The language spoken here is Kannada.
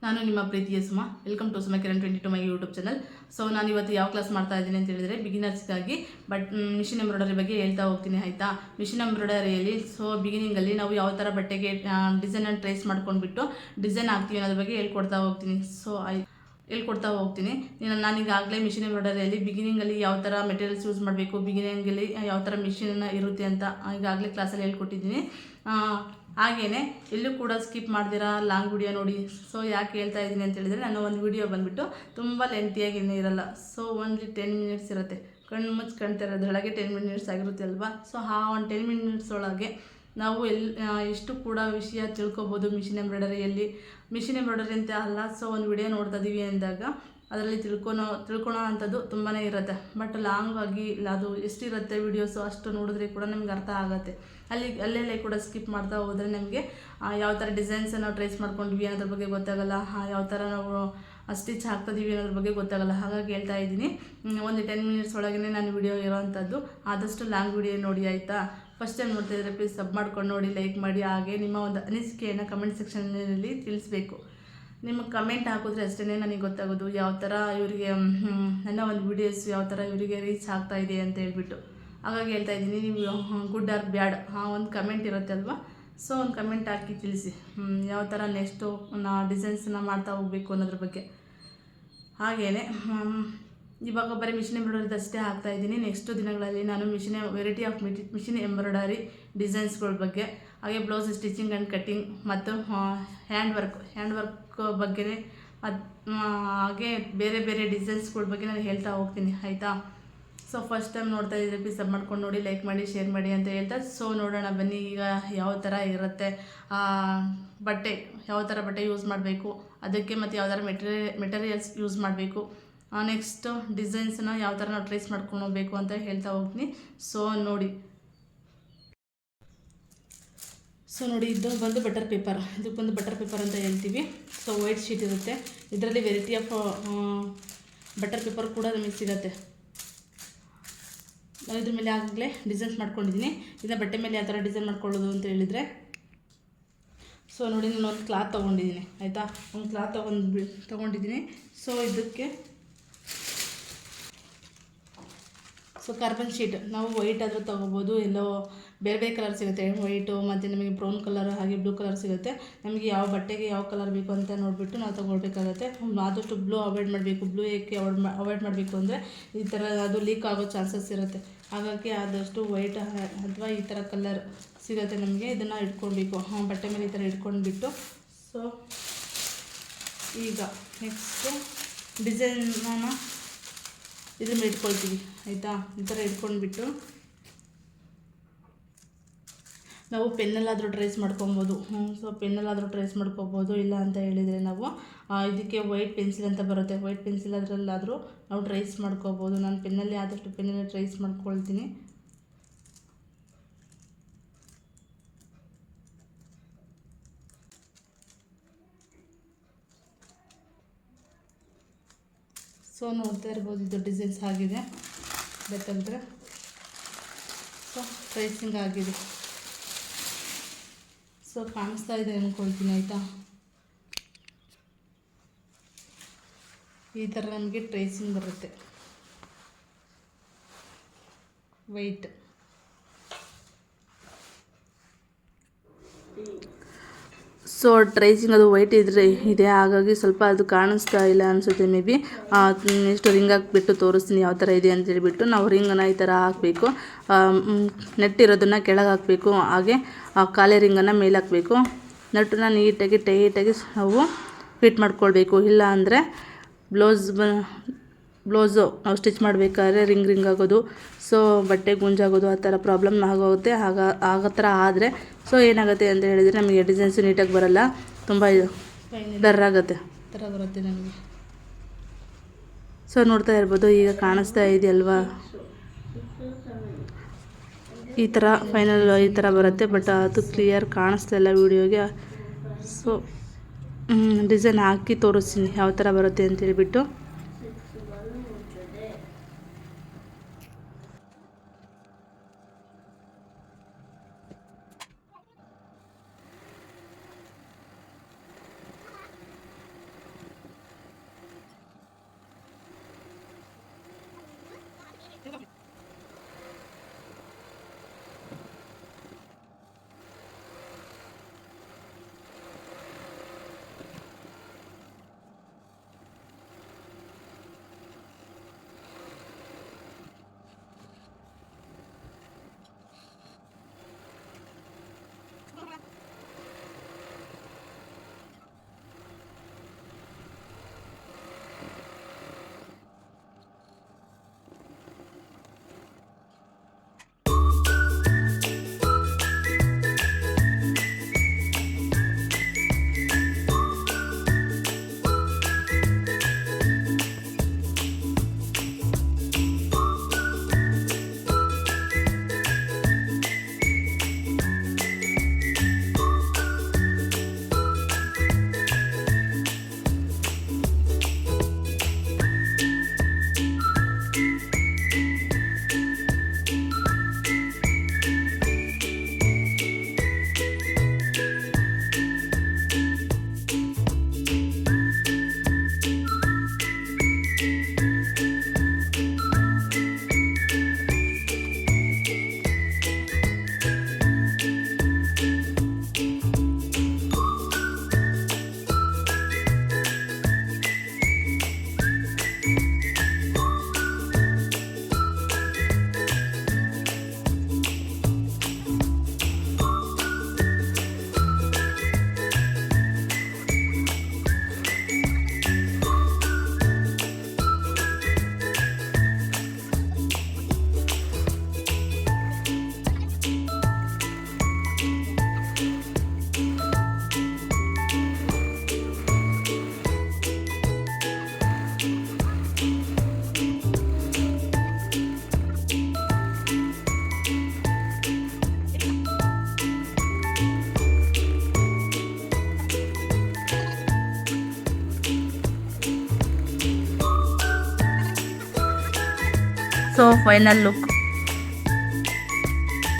ನಾನು ನಿಮ್ಮ ಪ್ರೀತಿಯ Suma. Welcome to Suma Kiran 22 my YouTube channel. So ನಾನು ಇವತ್ತು ಯಾವ ಕ್ಲಾಸ್ ಮಾಡ್ತಾ ಇದ್ದೀನಿ ಅಂತ ಹೇಳಿದರೆ ಬಿಗಿನರ್ಸ್ಗಾಗಿ ಮಿಷಿನ್ ಎಂಬ್ರಾಯ್ಡರಿ ಬಗ್ಗೆ ಹೇಳ್ತಾ ಹೋಗ್ತೀನಿ ಆಯಿತಾ. ಮಿಷಿನ್ ಎಂಬ್ರಾಯ್ಡರಿಯಲ್ಲಿ ಬಿಗಿನಿಂಗಲ್ಲಿ ನಾವು ಯಾವ ಥರ ಬಟ್ಟೆಗೆ ಡಿಸೈನನ್ನು ಟ್ರೇಸ್ ಮಾಡ್ಕೊಂಡ್ಬಿಟ್ಟು ಡಿಸೈನ್ ಹಾಕ್ತೀವಿ ಅನ್ನೋದ್ರ ಬಗ್ಗೆ ಹೇಳ್ಕೊಡ್ತಾ ಹೋಗ್ತೀನಿ. ಹೇಳ್ಕೊಡ್ತಾ ಹೋಗ್ತೀನಿ. ನಾನೀಗಾಗಲೇ ಮಿಷಿನ್ ಎಂಬ್ರಾಯ್ಡರಿಯಲ್ಲಿ ಬಿಗಿನಿಂಗಲ್ಲಿ ಯಾವ ಥರ ಮೆಟೀರಿಯಲ್ಸ್ ಯೂಸ್ ಮಾಡಬೇಕು, ಬಿಗಿನಿಂಗಲ್ಲಿ ಯಾವ ಥರ ಮಿಷಿನ್ ಇರುತ್ತೆ ಅಂತ ಈಗಾಗಲೇ ಕ್ಲಾಸಲ್ಲಿ ಹೇಳ್ಕೊಟ್ಟಿದ್ದೀನಿ. ಹಾಗೆಯೇ ಎಲ್ಲೂ ಕೂಡ ಸ್ಕಿಪ್ ಮಾಡ್ದಿರಾ ಲಾಂಗ್ ವಿಡಿಯೋ ನೋಡಿ. ಸೊ ಯಾಕೆ ಹೇಳ್ತಾ ಇದ್ದೀನಿ ಅಂತ ಹೇಳಿದರೆ, ನಾನು ಒಂದು ವಿಡಿಯೋ ಬಂದುಬಿಟ್ಟು ತುಂಬ ಲೆಂತಿಯಾಗಿ ಇರಲ್ಲ. ಸೊ ಓನ್ಲಿ 10 ಮಿನಿಟ್ಸ್ ಇರುತ್ತೆ. ಕಣ್ಣು ಮುಚ್ಚಿ ಕಾಣ್ತಾ ಇರೋದ್ರೊಳಗೆ 10 ಮಿನಿಟ್ಸ್ ಆಗಿರುತ್ತೆ ಅಲ್ವಾ. ಸೊ ಆ ಒಂದು 10 ಮಿನಿಟ್ಸ್ ಒಳಗೆ ನಾವು ಎಷ್ಟು ಕೂಡ ವಿಷಯ ತಿಳ್ಕೊಬೋದು ಮಿಷಿನ್ ಎಂಬ್ರಾಯ್ಡರಿ ಅಂತ ಅಲ್ಲ. ಸೊ ಒಂದು ವಿಡಿಯೋ ನೋಡ್ತಾ ಇದ್ದೀವಿ ಅಂದಾಗ ಅದರಲ್ಲಿ ತಿಳ್ಕೊಳೋ ಅಂಥದ್ದು ತುಂಬಾ ಇರುತ್ತೆ. ಬಟ್ ಲಾಂಗ್ ಆಗಿ ಅದು ಎಷ್ಟಿರುತ್ತೆ ವಿಡಿಯೋಸು ಅಷ್ಟು ನೋಡಿದ್ರೆ ಕೂಡ ನಮ್ಗೆ ಅರ್ಥ ಆಗುತ್ತೆ. ಅಲ್ಲೆಲ್ಲೇ ಕೂಡ ಸ್ಕಿಪ್ ಮಾಡ್ತಾ ಹೋದರೆ ನಮಗೆ ಯಾವ ಥರ ಡಿಸೈನ್ಸ್ ನಾವು ಟ್ರೇಸ್ ಮಾಡ್ಕೊಂಡ್ವಿ ಅನ್ನೋದ್ರ ಬಗ್ಗೆ ಗೊತ್ತಾಗಲ್ಲ, ಯಾವ ಥರ ನಾವು ಸ್ಟಿಚ್ ಹಾಕ್ತಿದ್ದೀವಿ ಅನ್ನೋದ್ರ ಬಗ್ಗೆ ಗೊತ್ತಾಗಲ್ಲ. ಹಾಗಾಗಿ ಹೇಳ್ತಾ ಇದ್ದೀನಿ, ಒಂದು 10 ಮಿನಿಟ್ಸ್ ಒಳಗೇ ನಾನು ವಿಡಿಯೋ ಇರೋವಂಥದ್ದು. ಆದಷ್ಟು ಲಾಂಗ್ ವಿಡಿಯೋ ನೋಡಿ ಆಯಿತಾ. ಫಸ್ಟ್ ಟೈಮ್ ನೋಡ್ತಾಯಿದ್ರೆ ಪ್ಲೀಸ್ ಸಬ್ ಮಾಡ್ಕೊಂಡು ನೋಡಿ, ಲೈಕ್ ಮಾಡಿ. ಹಾಗೆ ನಿಮ್ಮ ಒಂದು ಅನಿಸಿಕೆಯನ್ನು ಕಮೆಂಟ್ ಸೆಕ್ಷನ್ನಲ್ಲಿ ತಿಳಿಸ್ಬೇಕು. ನಿಮಗೆ ಕಮೆಂಟ್ ಹಾಕಿದ್ರೆ ಅಷ್ಟೇ ನನಗೆ ಗೊತ್ತಾಗೋದು ಯಾವ ಥರ ಇವರಿಗೆ ನನ್ನ ಒಂದು ವೀಡಿಯೋಸ್ ಯಾವ ಥರ ಇವರಿಗೆ ರೀಚ್ ಆಗ್ತಾಯಿದೆ ಅಂತ ಹೇಳ್ಬಿಟ್ಟು. ಹಾಗಾಗಿ ಹೇಳ್ತಾ ಇದ್ದೀನಿ, ನೀವು ಗುಡ್ ಆರ್ ಬ್ಯಾಡ್ ಒಂದು ಕಮೆಂಟ್ ಇರುತ್ತೆ ಅಲ್ವಾ. ಸೊ ಒಂದು ಕಮೆಂಟ್ ಹಾಕಿ ತಿಳಿಸಿ ಯಾವ ಥರ ನೆಕ್ಸ್ಟು ಡಿಸೈನ್ಸನ್ನ ಮಾಡ್ತಾ ಹೋಗಬೇಕು ಅನ್ನೋದ್ರ ಬಗ್ಗೆ. ಹಾಗೆಯೇ ಇವಾಗ ಬರೀ ಮಿಷಿನ್ ಎಂಬ್ರಾಯ್ಡರಿದು ಅಷ್ಟೇ ಹಾಕ್ತಾಯಿದ್ದೀನಿ. ನೆಕ್ಸ್ಟ್ ದಿನಗಳಲ್ಲಿ ನಾನು ವೆರೈಟಿ ಆಫ್ ಮಿಷಿನ್ ಎಂಬ್ರಾಯ್ಡರಿ ಡಿಸೈನ್ಸ್ಗಳ ಬಗ್ಗೆ, ಹಾಗೆ ಬ್ಲೌಸ್ ಸ್ಟಿಚಿಂಗ್ ಆ್ಯಂಡ್ ಕಟ್ಟಿಂಗ್ ಮತ್ತು ಹ್ಯಾಂಡ್ ವರ್ಕ್ ಬಗ್ಗೆ, ಹಾಗೆ ಬೇರೆ ಬೇರೆ ಡಿಸೈನ್ಸ್ಗಳ ಬಗ್ಗೆ ನಾನು ಹೇಳ್ತಾ ಹೋಗ್ತೀನಿ ಆಯಿತಾ. ಸೊ ಫಸ್ಟ್ ಟೈಮ್ ನೋಡ್ತಾ ಇದ್ದರೆ ಪ್ಲೀಸ್ ಸಬ್ ಮಾಡ್ಕೊಂಡು ನೋಡಿ, ಲೈಕ್ ಮಾಡಿ, ಶೇರ್ ಮಾಡಿ ಅಂತ ಹೇಳ್ತಾ. ಸೊ ನೋಡೋಣ ಬನ್ನಿ ಈಗ ಯಾವ ಥರ ಇರುತ್ತೆ ಬಟ್ಟೆ, ಯಾವ ಥರ ಬಟ್ಟೆ ಯೂಸ್ ಮಾಡಬೇಕು ಅದಕ್ಕೆ, ಮತ್ತು ಯಾವ ಥರ ಮೆಟೀರಿಯಲ್ಸ್ ಯೂಸ್ ಮಾಡಬೇಕು, ನೆಕ್ಸ್ಟು ಡಿಸೈನ್ಸನ್ನ ಯಾವ ಥರ ನಾವು ಟ್ರೇಸ್ ಮಾಡ್ಕೊಂಡು ಹೋಗಬೇಕು ಅಂತ ಹೇಳ್ತಾ ಹೋಗ್ತೀನಿ. ಸೊ ನೋಡಿ ಇದು ಬಂದು ಬಟರ್ ಪೇಪರ್. ಇದಕ್ಕೊಂದು ಬಟರ್ ಪೇಪರ್ ಅಂತ ಹೇಳ್ತೀವಿ. ಸೊ ವೈಟ್ ಶೀಟ್ ಇರುತ್ತೆ. ಇದರಲ್ಲಿ ವೆರೈಟಿ ಆಫ್ ಬಟರ್ ಪೇಪರ್ ಕೂಡ ನಮಗೆ ಸಿಗುತ್ತೆ. ನಾನು ಇದ್ರ ಮೇಲೆ ಆಗಲೇ ಡಿಸೈನ್ಸ್ ಮಾಡ್ಕೊಂಡಿದ್ದೀನಿ. ಇದನ್ನ ಬಟ್ಟೆ ಮೇಲೆ ಯಾವ ಥರ ಡಿಸೈನ್ ಮಾಡ್ಕೊಳ್ಳೋದು ಅಂತ ಹೇಳಿದರೆ, ಸೊ ನೋಡಿ ನಾನು ಒಂದು ಕ್ಲಾತ್ ತೊಗೊಂಡಿದ್ದೀನಿ ಆಯಿತಾ. ಒಂದು ಕ್ಲಾತ್ ತೊಗೊಂಡಿದ್ದೀನಿ. ಸೊ ಇದಕ್ಕೆ ಕಾರ್ಬನ್ ಶೀಟ್ ನಾವು ವೈಟ್ ಆದರೂ ತೊಗೋಬೋದು, ಎಲ್ಲೋ ಬೇರೆ ಬೇರೆ ಕಲರ್ ಸಿಗುತ್ತೆ. ವೈಟು ಮತ್ತು ನಮಗೆ ಬ್ರೌನ್ ಕಲರ್ ಹಾಗೆ ಬ್ಲೂ ಕಲರ್ ಸಿಗುತ್ತೆ. ನಮಗೆ ಯಾವ ಬಟ್ಟೆಗೆ ಯಾವ ಕಲರ್ ಬೇಕು ಅಂತ ನೋಡಿಬಿಟ್ಟು ನಾವು ತೊಗೊಳ್ಬೇಕಾಗತ್ತೆ. ಆದಷ್ಟು ಬ್ಲೂ ಅವಾಯ್ಡ್ ಮಾಡಬೇಕು. ಬ್ಲೂ ಏಕೆ ಅವಾಯ್ಡ್ ಮಾಡಬೇಕು ಅಂದರೆ ಈ ಥರ ಅದು ಲೀಕ್ ಆಗೋ ಚಾನ್ಸಸ್ ಇರುತ್ತೆ. ಹಾಗಾಗಿ ಆದಷ್ಟು ವೈಟ್ ಅಥವಾ ಈ ಥರ ಕಲರ್ ಸಿಗುತ್ತೆ ನಮಗೆ, ಇದನ್ನು ಇಟ್ಕೊಳ್ಬೇಕು ಬಟ್ಟೆ ಮೇಲೆ ಈ ಥರ ಇಟ್ಕೊಂಡ್ಬಿಟ್ಟು. ಸೊ ಈಗ ನೆಕ್ಸ್ಟು ಡಿಸೈನನ್ನು ಇದನ್ನು ಇಟ್ಕೊಳ್ತೀವಿ ಆಯಿತಾ. ಈ ಥರ ಇಟ್ಕೊಂಡ್ಬಿಟ್ಟು ನಾವು ಪೆನ್ನಲ್ಲಾದರೂ ಟ್ರೇಸ್ ಮಾಡ್ಕೊಬೋದು. ಸೊ ಪೆನ್ನಲ್ಲಾದರೂ ಟ್ರೇಸ್ ಮಾಡ್ಕೊಬೋದು. ಇಲ್ಲ ಅಂತ ಹೇಳಿದರೆ ನಾವು ಇದಕ್ಕೆ ವೈಟ್ ಪೆನ್ಸಿಲ್ ಅಂತ ಬರುತ್ತೆ. ವೈಟ್ ಪೆನ್ಸಿಲ್ ಅದರಲ್ಲಾದರೂ ನಾವು ಟ್ರೇಸ್ ಮಾಡ್ಕೊಬೋದು. ನಾನು ಪೆನ್ನಲ್ಲಿ ಆದಷ್ಟು ಪೆನ್ನಲ್ಲಿ ಟ್ರೇಸ್ ಮಾಡ್ಕೊಳ್ತೀನಿ. ಸೊ ನೋಡ್ತಾ ಇರ್ಬೋದು, ಇದು ಡಿಸೈನ್ಸ್ ಆಗಿದೆ ಬೇಕಂದರೆ. ಸೊ ಟ್ರೇಸಿಂಗ್ ಆಗಿದೆ. ಸೊ ಕಾಣಿಸ್ತಾ ಇದೆ ಅಂದ್ಕೊಳ್ತೀನಿ ಆಯಿತಾ. ಈ ಥರ ನಮಗೆ ಟ್ರೇಸಿಂಗ್ ಬರುತ್ತೆ ವೈಟ್. ಸೊ ಟ್ರೇಸಿಂಗ್ ಅದು ವೈಟ್ ಇದೆ, ಹಾಗಾಗಿ ಸ್ವಲ್ಪ ಅದು ಕಾಣಿಸ್ತಾ ಇಲ್ಲ ಅನಿಸುತ್ತೆ ಮೇ ಬಿ. ನೆಕ್ಸ್ಟ್ ರಿಂಗ್ ಹಾಕ್ಬಿಟ್ಟು ತೋರಿಸ್ತೀನಿ ಯಾವ ಥರ ಇದೆ ಅಂತೇಳಿಬಿಟ್ಟು. ನಾವು ರಿಂಗನ್ನು ಈ ಥರ ಹಾಕಬೇಕು. ನೆಟ್ಟಿರೋದನ್ನು ಕೆಳಗೆ ಹಾಕಬೇಕು, ಹಾಗೆ ಕಾಲೇ ರಿಂಗನ್ನು ಮೇಲೆ ಹಾಕಬೇಕು. ನಟ್ಟನ್ನ ನೀಟಾಗಿ ಟೈಟಾಗಿ ನಾವು ಫಿಟ್ ಮಾಡ್ಕೊಳ್ಬೇಕು. ಇಲ್ಲ ಅಂದರೆ ಬ್ಲೌಸು ನಾವು ಸ್ಟಿಚ್ ಮಾಡಬೇಕಾದ್ರೆ ರಿಂಗ್ ಆಗೋದು, ಸೊ ಬಟ್ಟೆ ಗುಂಜಾಗೋದು, ಆ ಥರ ಪ್ರಾಬ್ಲಮ್ ಆಗೋಗುತ್ತೆ. ಆಗೋ ಥರ ಆದರೆ ಸೊ ಏನಾಗುತ್ತೆ ಅಂತ ಹೇಳಿದರೆ ನಮಗೆ ಡಿಸೈನ್ಸು ನೀಟಾಗಿ ಬರೋಲ್ಲ, ತುಂಬ ಡರ್ ಆಗುತ್ತೆ ಥರ ಬರುತ್ತೆ ನಮಗೆ. ಸೊ ನೋಡ್ತಾ ಇರ್ಬೋದು, ಈಗ ಕಾಣಿಸ್ತಾ ಇದೆಯಲ್ವಾ, ಈ ಥರ ಫೈನಲ್ ಈ ಥರ ಬರುತ್ತೆ. ಬಟ್ ಅದು ಕ್ಲಿಯರ್ ಕಾಣಿಸ್ತಾ ಇಲ್ಲ ವೀಡಿಯೋಗೆ. ಸೊ ಡಿಸೈನ್ ಹಾಕಿ ತೋರಿಸ್ತೀನಿ ಯಾವ ಥರ ಬರುತ್ತೆ ಅಂತೇಳಿಬಿಟ್ಟು. So final look.